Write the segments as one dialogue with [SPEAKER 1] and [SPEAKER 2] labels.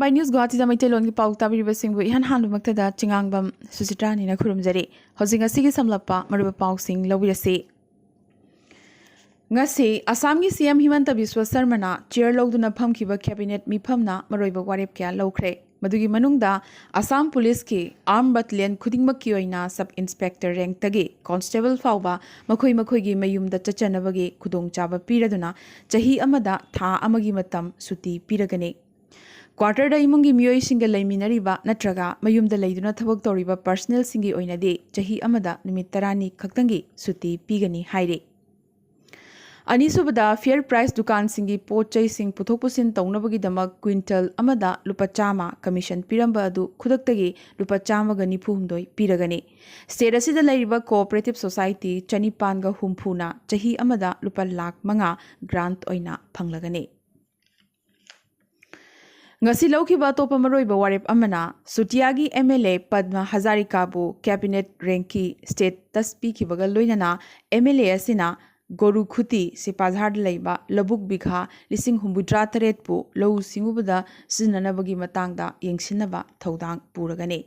[SPEAKER 1] Arambai News Guwahati da Maitelon ki pau tabiriba singbu ihan handumaktada chingangbam Susitrani na khurumjari. Hojing asigi samlappa maruba pau sing lawirasi. Ngasi Assam gi CM Himanta Biswa Sarma na chair lawduna phamkiba cabinet mifamna maroiba warep kya lawkhre. Madugi manungda Assam Police ki Armed Battalion khudingmak ki oina Sub Inspector rank tagi Constable fauba makhoi gi mayumda chachanabagi khudong chaba piraduna chahi amada tha amagi matam suti piragane. Quarter da imungi miyoi singa laiminariba natraga mayumda laiduna thabak toriba personnel singi oinade chahi amada numit tarani khaktangi suti pigani haire. Anisubada fair price dukan singi pochai sing puthok pusin taunabagi damak quintal amada lupa chama commission piramba adu khudaktagi lupa chama ga nifumdoi piragani. State asida lairiba cooperative society chanipan ga humphuna chahi amada lupa lakh manga grant oina phanglagani. Ngasi laukiba topa maroiba warep amana Sutiagi MLA Padma Hazarikabu cabinet ranki state taspi kibaga loinana MLA asina Goru Khuti Sipazhar Laiba Labuk Bigha Lising Humbudra Taretpu Low Singubada Sinanabagi Matangda Yengsinaba Todang Puragane.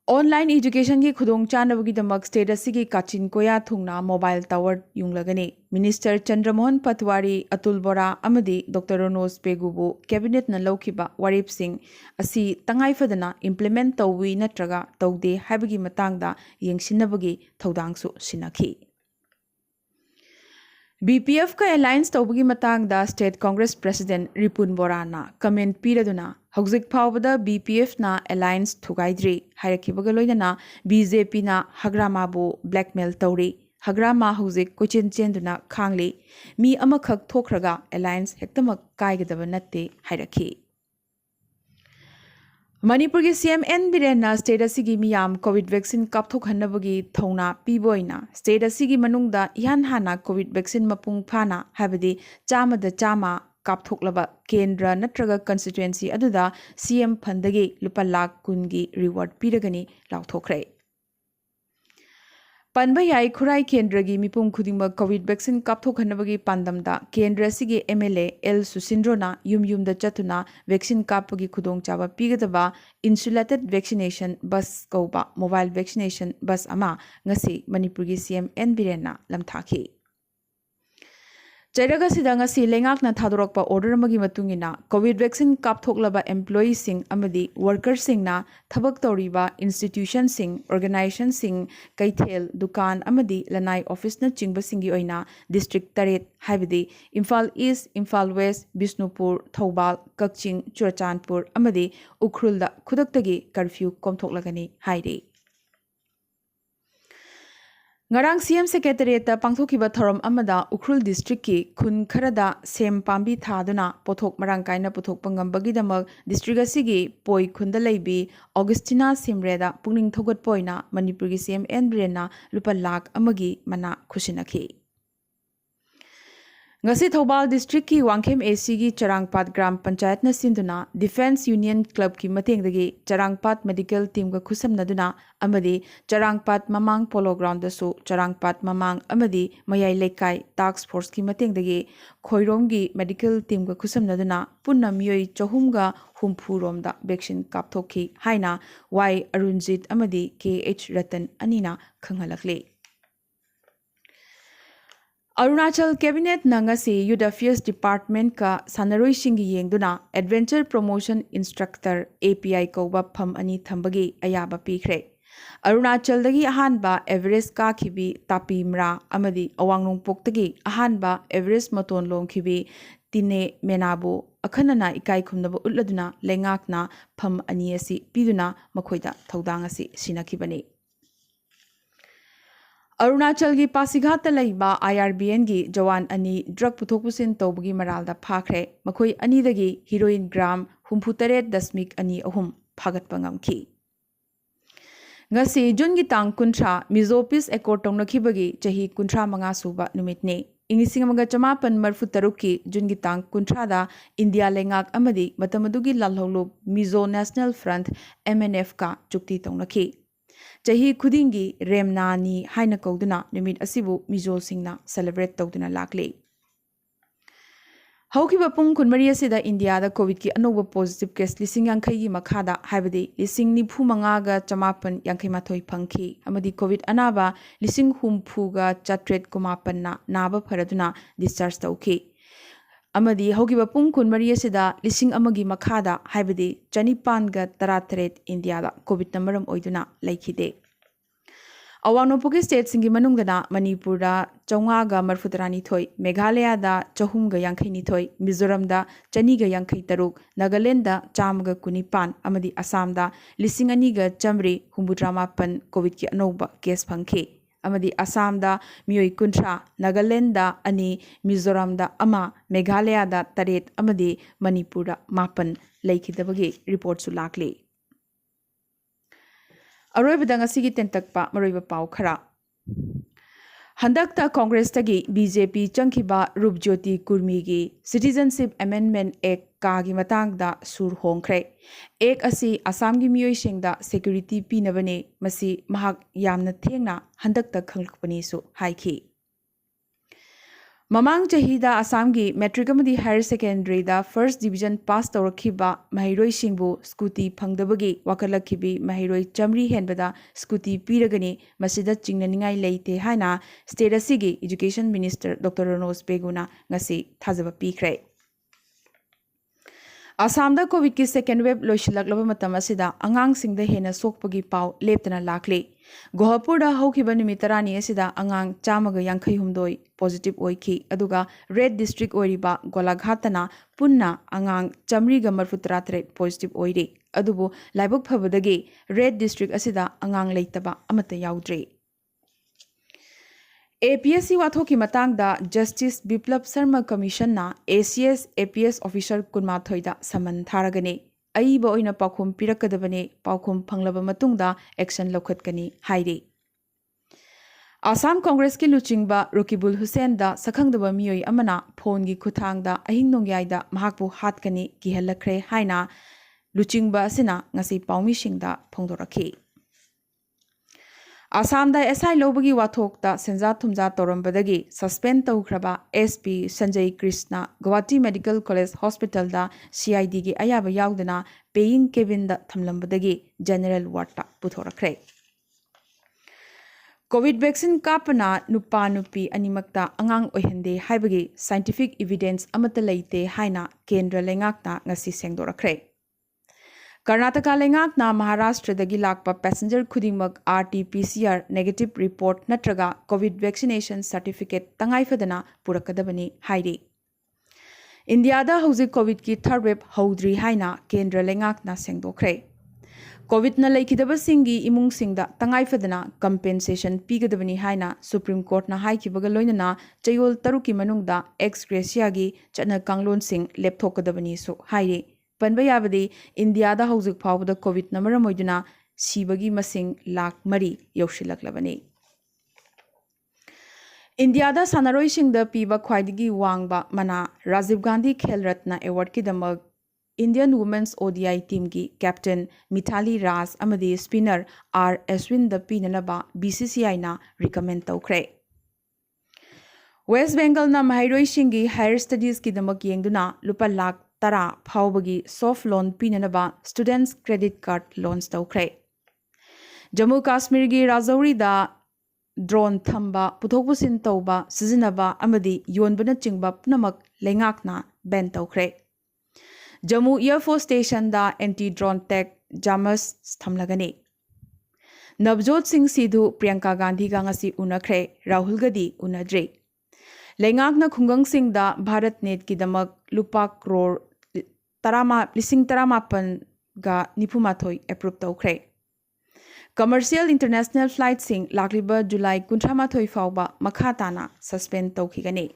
[SPEAKER 1] Online education ki khudong chanabagi damak state asigi Kachin Koya Thungna mobile tower yunglagane. Minister Chandramohan Patwari Atul Bora Amadi Dr. Ronos Pegubu cabinet na laukiba warip sing asi tangai fadana implement tawi natraga taude habagi matangda yengsinabagi thodangsu sinakhi. BPF ka alliance tawbagi matangda State Congress President Ripun Borana comment piraduna hauzik phawbada BPF na alliance thugaidri hairakhibaga loinana BJP na Hagramabu blackmail tawri Hagrama hauzik kochin chenduna khangli mi amakhak thokraga alliance hektamak kaigadaba natte hairakhi. Manipuri CM N Birena state asigi miyam COVID vaccine kapthok hannabagi thona piboina state asigi manungda ihan hana COVID vaccine mapung phana habadi chama da chama kapthoklaba kendra natraga constituency aduda CM phandagi lupa lakh kungi reward piragani lauthokre. Panbayai Khurai Kendragi Mipum Khudingma COVID vaccine kapthok hannabagi pandamda Kendra sigi MLA L Susindrona yum da chatuna vaccine kapagi khudong chaba pigadaba insulated vaccination bus kauba mobile vaccination bus ama ngasi Manipuri CM N Birena lamthaki. Chairaga sidanga si lengak na thadorokpa order magi matungina COVID vaccine kapthoklaba employees sing amadi workers sing na thabak toriba institution sing organization sing kaithel dukan amadi lanai office na chingba singi oina district taret haibadi Imphal East Imphal West Bisnupur Thoubal Kakching Churachandpur amadi Ukhrulda khudaktagi curfew komthoklagani haire. Ngarang CM Secretariat pangthokiba thorom amada Ukhrul district ki khun kharada sem pambi thaduna pothok marangkaina pothok pangambagi damak district asigi poi khunda leibi Augustina Simreda pungning thogot poina Manipuri CM N Brena lupa lakh amagi mana khusinakhi. Ngasi Thoubal district ki Wangkhem AC gi Charangpat Gram Panchayat na sinduna Defense Union Club ki matengdagi Charangpat Medical Team ga khusamnaduna amadi Charangpat Mamang Polo Ground da su Charangpat Mamang amadi Mayai Lekai Task Force ki matengdagi Khoirom gi Medical Team ga khusamnaduna punna miyoi chahum ga humpurom da vaccine kapthokhi haina Y Arunjit amadi KH Ratan anina khanghalakle. Arunachal Cabinet Nangasi Youth Affairs Department ka Sanaroi Singi Yengduna Adventure Promotion Instructor API Koba Pham Ani Thambagi Ayaba Pikre. Arunachal dagi ahanba Everest ka khibi Tapi Mra amadi Awangnong Poktagi ahanba Everest Maton Long khibi Tine Menabo akhanana ikai khumnaba utladuna lengakna Pham Ani asi piduna makhoida thodang asi sinakibani. Arunachal gi Pasighat laiba IRBN gi Jawan ani drug puthok pusin tawbagi maralda phakre makhoi ani dagi heroin gram 68.2 ani ahum phagat pangamki. Ngasi Jun gi tang kuntra Mizopis Accord tongnakhibagi chahi kuntra manga suba numitne ingising amaga chamapan marfu taruki Jun gi tang kuntra da India lengak amadi matamadugi lalholu Mizo National Front MNF ka chukti tongnakhi. Chahi khudingi remnani haina kauduna numit asibu Mizo singna celebrate tawduna lakle. ꯍꯧꯈꯤꯕ ꯄꯨꯡ ꯀꯨꯟꯃꯔꯤ ꯑꯁꯤꯗ ꯏꯟꯗꯤꯌꯥꯗ ꯀꯣꯚꯤꯗꯀꯤ ꯑꯅꯧꯕ positive case 50,000ꯒꯤ ꯃꯈꯥꯗ ꯍꯥꯏꯕꯗꯤ 95,982 ꯐꯪꯈꯤ ꯑꯃꯗꯤ ꯀꯣꯚꯤꯗ ꯑꯅꯥꯕ 70,809ꯅ ꯅꯥꯕ ꯐꯔꯗꯨꯅ ꯗꯤꯁꯆꯥꯔꯖ ꯇꯧꯈꯤ ꯑꯃꯗꯤ ꯍꯧꯈꯤꯕ ꯄꯨꯡ ꯀꯨꯟꯃꯔꯤ ꯑꯁꯤꯗ 1,000ꯒꯤ ꯃꯈꯥꯗ ꯍꯥꯏꯕꯗꯤ 918 ꯏꯟꯗꯤꯌꯥꯗ ꯀꯣꯚꯤꯗꯅ ꯃꯔꯝ ꯑꯣꯏꯗꯨꯅ ꯂꯩꯈꯤꯗꯦ ꯑꯋꯥꯡ ꯅꯣꯡꯄꯣꯛꯀꯤ ꯁ꯭ꯇꯦꯠꯁꯤꯡꯒꯤ ꯃꯅꯨꯡꯗꯅ ꯃꯅꯤꯄꯨꯔꯗ 932, ꯃꯦꯘꯥꯂꯌꯥꯗ 352, ꯃꯤꯖꯣꯔꯥꯝꯗ 253, ꯅꯥꯒꯥꯂꯦꯟꯗ 119 ꯑꯃꯗꯤ ꯑꯁꯥꯝꯗ 2,968 ꯀꯣꯚꯤꯗꯀꯤ ꯑꯅꯧꯕ ꯀꯦꯁ ꯐꯪꯈꯤ ꯑꯃꯗꯤ ꯑꯁꯥꯝꯗ ꯃꯤꯑꯣꯏ 50, ꯅꯥꯒꯥꯂꯦꯟꯗ 2, ꯃꯤꯖꯣꯔꯥꯝꯗ 1, ꯃꯦꯘꯥꯂꯌꯥꯗ 7 ꯑꯃꯗꯤ ꯃꯅꯤꯄꯨꯔꯗ 9 ꯂꯩꯈꯤꯗꯕꯒꯤ ꯔꯤꯄꯣꯔꯠꯁꯨ ꯂꯥꯛꯂꯤ ꯑꯔꯣꯏꯕꯗ ꯉꯁꯤꯒꯤ ꯇꯦꯟꯇꯛꯄ ꯃꯔꯨꯑꯣꯏꯕ ꯄꯥꯎ ꯈꯔ ꯍꯟꯗꯛꯇ ꯀꯣꯡꯒ꯭ꯔꯦꯁꯇꯒꯤ ꯕꯤꯖꯦꯄꯤ ꯆꯪꯈꯤꯕ ꯔꯨꯞꯖ꯭ꯌꯣꯇꯤ ꯀꯨꯔꯃꯤꯒꯤ ꯁꯤꯇꯤꯖꯟꯁꯤꯞ ꯑꯦꯃꯦꯟꯗꯃꯦꯟꯠ ꯑꯦꯛ ꯀꯥꯒꯤ ꯃꯇꯥꯡꯗ ꯁꯨꯔ ꯍꯣꯡꯈ꯭ꯔꯦ ꯑꯦꯛ ꯑꯁꯤ ꯑꯁꯥꯝꯒꯤ ꯃꯤꯑꯣꯏꯁꯤꯡꯗ ꯁꯦꯀ꯭ꯌꯨꯔꯤꯇꯤ ꯄꯤꯅꯕꯅꯤ ꯃꯁꯤ ꯃꯍꯥꯛ ꯌꯥꯝꯅ ꯊꯦꯡꯅ ꯍꯟꯗꯛꯇ ꯈꯪꯂꯛꯄꯅꯤꯁꯨ ꯍꯥꯏꯈꯤ ꯃꯃꯥꯡ ꯆꯍꯤꯗ ꯑꯁꯥꯝꯒꯤ ꯃꯦꯇ꯭रिꯛ ꯑꯃꯗꯤ ꯍꯥꯌꯔ ꯁꯦꯀꯦꯟꯗꯔꯤꯗ ꯐꯥꯔꯁꯠ ꯗꯤꯕꯤꯖꯟ ꯄꯥꯁ ꯇꯧꯔꯛꯈꯤꯕ ꯃꯍꯩꯔꯣꯏꯁꯤꯡꯕꯨ ꯁ꯭ꯀꯨꯇꯤ ꯐꯪꯗꯕꯒꯤ ꯋꯥꯀꯠꯂꯛꯈꯤꯕꯤ ꯃꯍꯩꯔꯣꯏ 100 ꯍꯦꯟꯕꯗ ꯁ꯭ꯀꯨꯇꯤ ꯄꯤꯔꯒꯅꯤ ꯃꯁꯤꯗ ꯆꯤꯡꯅꯅꯤꯡꯉꯥꯏ ꯂꯩꯇꯦ ꯍꯥꯏꯅ ꯁ꯭ꯇꯦꯠ ꯑꯁꯤꯒꯤ ꯏꯗꯨꯀꯦꯁꯟ ꯃꯤꯅꯤꯁꯇꯔ ꯗꯣꯛꯇꯔ ꯔꯣꯅꯣꯖ ꯄꯦꯒꯨꯅ ꯉꯁꯤ ꯊꯥꯖꯕ ꯄꯤꯈ꯭ꯔꯦ ꯑꯁꯥꯝꯗ ꯀꯣꯚꯤꯗꯀꯤ ꯁꯦꯀꯦꯟ ꯋꯦꯕ ꯂꯣꯏꯁꯤꯜꯂꯛꯂꯕ ꯃꯇꯝ ꯑꯁꯤꯗ ꯑꯉꯥꯡꯁꯤꯡꯗ ꯍꯦꯟꯅ ꯁꯣꯛꯄꯒꯤ ꯄꯥꯎ ꯂꯦꯞꯇꯅ ꯂꯥꯛꯂꯤ ꯒꯨꯋꯥꯍꯥꯇꯤꯗ ꯍꯧꯈꯤꯕ ꯅꯨꯃꯤꯠ 10ꯅꯤ ꯑꯁꯤꯗ ꯑꯉꯥꯡ 159 ꯄꯣꯖꯤꯇꯤꯚ ꯑꯣꯏꯈꯤ ꯑꯗꯨꯒ ꯔꯦꯗ ꯗꯤꯁꯇ꯭ꯔꯤꯛ ꯑꯣꯏꯔꯤꯕ ꯒꯣꯂꯥꯘꯥꯇꯅ ꯄꯨꯟꯅ ꯑꯉꯥꯡ 138 ꯄꯣꯖꯤꯇꯤꯚ ꯑꯣꯏꯔꯤ ꯑꯗꯨꯕꯨ ꯂꯥꯏꯕꯛ ꯐꯕꯗꯒꯤ ꯔꯦꯗ ꯗꯤꯁꯇ꯭ꯔꯤꯛ ꯑꯁꯤꯗ ꯑꯉꯥꯡ ꯂꯩꯇꯕ ꯑꯃꯠꯇ ꯌꯥꯎꯗ꯭ꯔꯤ APSC वाथोकी मतंगदा justice Biplab Sharma commission ACS APS officer 12 summon थारगने अईब ओइना पाखुम पिरकदबने पाखुम फंगलब मतुंगदा एक्शन लौखतकनी हाइरे आसाम कांग्रेस की लुचिंगबा रोकिबुल हुसैन दा सखंगदबा मियोई अमना फोन की खुथांगदा अहिंग नोंग्याइदा महाकबु हातकनी किहलखरे हाइना लुचिंगबा सिना ngasi पाउमिसिंगदा फोंदोरखी आसामदा एसआई लौबगी वाथोकता सेंजा थुमजा तौरंबदगी सस्पेंड तौख्रबा SP Sanjay Krishna Guwahati medical college hospital दा CID की अयाबा याउदना पेइंग केबिन दा थमलंबदगी जनरल वार्ड पुथोरखरे कोविड वैक्सीन कापना नुपा नुपी अनिमक्ता अंगांग ओहंदे हाइबगी साइंटिफिक एविडेंस अमत लेते हाइना केंद्र लेंगाकना ngasi सेंगदोरखरे कर्नाटका लेंगाकना महाराष्ट्र दगी लाकपा पैसेंजर खुदिमक RT-PCR नेगेटिव रिपोर्ट नत्रगा कोविड वैक्सीनेशन सर्टिफिकेट तंगाइफदना पुरकदबनी हाइरी इंडियादा हौजिक कोविड की थर्ड वेव हौद्री हाइना केंद्र लेंगाकना सेंगदोखरे कोविड न लेखिदबसिंगी इमुंगसिंगदा तंगाइफदना कंपेंसेशन पीगदबनी हाइना सुप्रीम कोर्ट ना हाइखिबगा लोइनना चयोल तरुकी मनुंगदा एक्स ग्रेसियागी चना कांगलोनसिंग लेपथोकदबनी सो हाइरी पनबयाबदी इंडियादा हौजिक फावदा कोविड न मरम ओइदुना सीबगी मसिंग लाख 3 यौशिलक्लबनी इंडियादा सानारोइसिंगदा पीबा ख्वाइदगी वांगबा मना राजीव गांधी खेल रत्न अवार्ड की दमक इंडियन वुमेन्स ODI टीम की कैप्टन मिथाली राज अमदी स्पिनर R अश्विन द पीननबा BCCI ना रिकमेंड तौखरे वेस्ट बेंगल ना महैरोइसिंगी हायर स्टडीज की दमक येंगदुना लुपा लाख 10 फावबगी सॉफ्ट लोन पीननबा स्टूडेंट्स क्रेडिट कार्ड लॉन्च तौखरे जम्मू काश्मीर की राजौरीदा ड्रोन थंबा पुथोकपुसिन तौबा सिजनबा अमदी योनबना चिंगबा पुनमक लेंगाकना बैन तौखरे जम्मू एयरफोर्स स्टेशन दा एंटी ड्रोन टेक जामस थमलगनी नवजोत सिंह सिधु प्रियंका गांधी का ngasi उनखरे राहुल गदी उनद्रे लेंगाकना खुंगंग सिंह दा भारत नेट की दमक लुपा करोड़ 90,000 एप्रूव तौखरे कमर्शियल इंटरनेशनल फ्लाइट सिंह लाक्लिबा जुलाई 38 फाउबा मखा ताना सस्पेंड तौखिगनी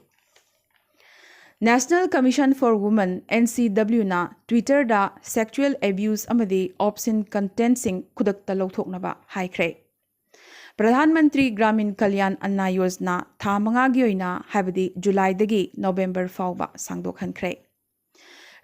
[SPEAKER 1] national commission for women NCW ना ट्विटर दा सेक्सुअल एब्यूज अमदी ऑप्शन कंटेंट सिंह खुदकता लौथोकनबा हाइखरे प्रधानमंत्री ग्रामीण कल्याण अन्ना योजना था मंगागी ओइना हाइबदी जुलाई दगी नवंबर फाउबा सांगदोखनखरे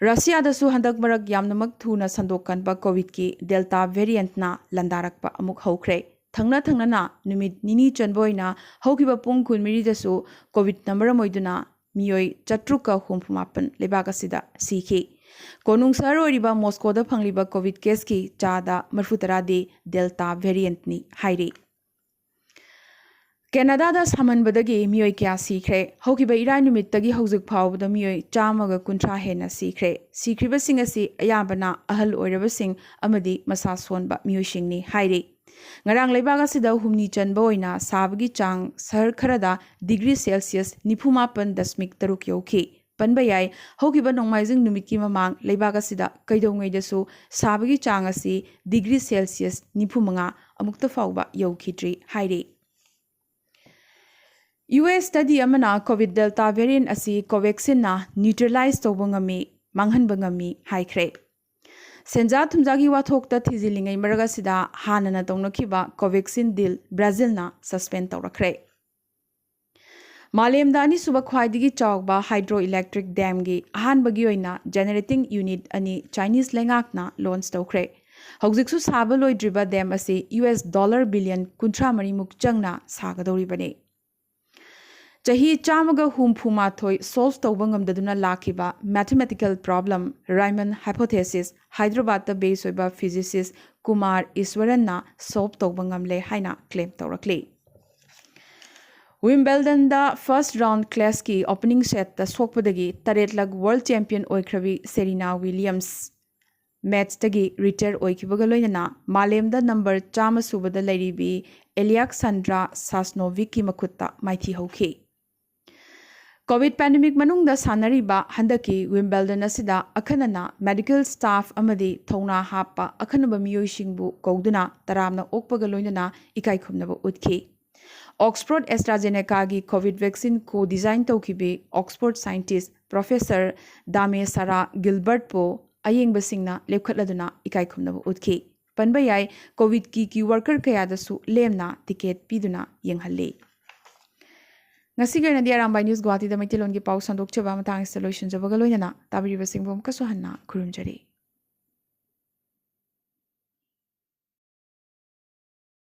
[SPEAKER 1] रशिया दसु हंदक मरक यामनमक थुना संदोकनबा कोविड की डेल्टा वेरिएंट ना लंदारकपा अमुक हौखरे थंगना थंगना नुमित निनी चनबोइना हौकिबा पुंग 19 दसु कोविड नंबर मोइदुना मियोई चट्रुका हुमफुमापन लेबाक असिदा सीखी कोनुंग सहर ओरिबा मॉस्कोदा फंगलिबा कोविड केस की चादा मरफुतरादी डेल्टा वेरिएंट नि हाइरी कैनाडादा सामनबदगी मियोई क्या सीख्रे हौकिबा इराय नुमित्तगी हौजुक फावबदा मियोई चामगा कुंथ्रा हेना सीख्रे सीख्रिबसिंग असि अयाबना अहल ओइरबसिंग अमदी मसा सोनबा मियोइसिंगनि हाइरी ngarang leibag asida humni chanba oina sabagi chang sahar kharada degree celsius 98.3 yauki panba yai hokiba nongmaijing numit ki mamang leibag asida kaidongai dasu sabagi chang asi degree celsius 95 amukta fawba yaukitri hairi US study amana covid delta variant asi covaxin na neutralize tobangami manghanbangami haikre सेंजा थुमजागी वाथोकता थिजिलिंगै मरगसिदा हानना तौनखिबा Covaxin deal ब्राजिलना suspend तौरखरे मालेमदानी सुबा ख्वाइदिगी चावबा हाइड्रो इलेक्ट्रिक डैम गी अहानबगी ओइना जनरेटिंग यूनिट अनि चाइनीज लेंगाकना लॉन्च तौखरे हौजिकसु साबा लोइद्रिबा डैम असी $1 बिलियन 13 मुक चंगना सागदौरिबने चाही चामगा हुमफुमाथोय सोल्व तौबंगमदुना लाखिबा mathematical problem Riemann hypothesis Hyderabad base होइबा फिजिसिस्ट कुमार ईश्वरनना सोल्व तौबंगमले हाइना क्लेम तौरक्ले विम्बलडन दा फर्स्ट राउंड क्लास की ओपनिंग सेट ता सोकपदगी तरेटलग वर्ल्ड चैंपियन ओइख्रवी सेरिना विलियम्स मैच तगी रिटायर ओइखिबगा लोइनना मालेमदा नंबर 100 सुबदा लैरिबी एलियाक्सांड्रा सास्नोविक की मखुत्ता माइथी हौखी कोविड पैंडेमिक मनुंगदा सानरीबा हंदकी विम्बलडन असिदा अखनना मेडिकल स्टाफ अमदी थौना हापा अखनबा मियोइसिंगबु कौदुना तरामना ओकपगा लोइनना इकाई खुमनबा उतखी ऑक्सफोर्ड एस्ट्राजेनेका की कोविड वैक्सीन को डिजाइन तौखिबी ऑक्सफोर्ड साइंटिस्ट प्रोफेसर दामे सारा गिलबर्ट पो अयेंगबसिंगना लेखटलदुना इकाई खुमनबा उतखी पनबा याय कोविड की वर्कर कयादसु लेमना टिकेट पीदुना यंगहल्ले ngasigarna di Arambai News Guwahati da maitilon gi pau sandok chaba matang installation jabaga loinana tabiriba singbom kaso hanna kurumjari